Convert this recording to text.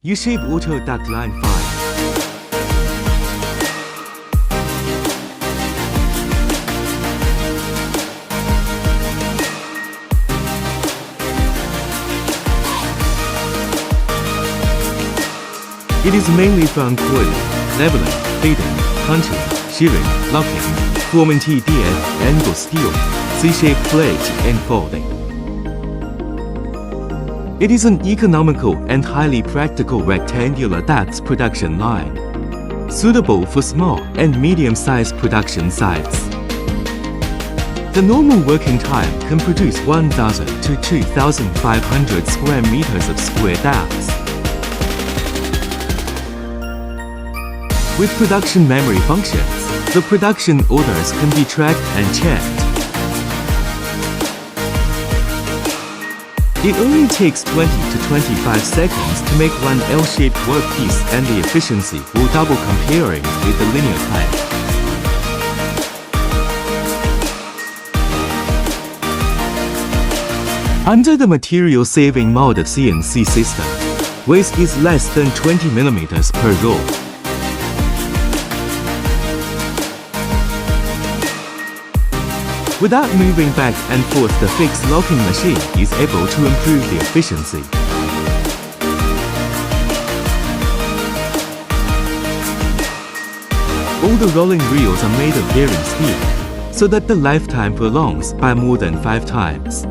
U-shape auto duct line 5. It is mainly for uncoiling, leveling, beading, punching, shearing, locking, forming TDF, angle steel, C-shaped flange, and folding. It is an economical and highly practical rectangular duct production line, suitable for small and medium-sized production sites. The normal working time can produce 1,000 to 2,500 square meters of square ducts. With production memory functions, the production orders can be tracked and checked. It only takes 20 to 25 seconds to make one L-shaped workpiece, and the efficiency will double comparing with the linear type. Under the material-saving mode of CNC system, waste is less than 20 mm per roll. Without moving back and forth, the fixed locking machine is able to improve the efficiency. All the rolling reels are made of bearing steel, so that the lifetime prolongs by more than 5 times.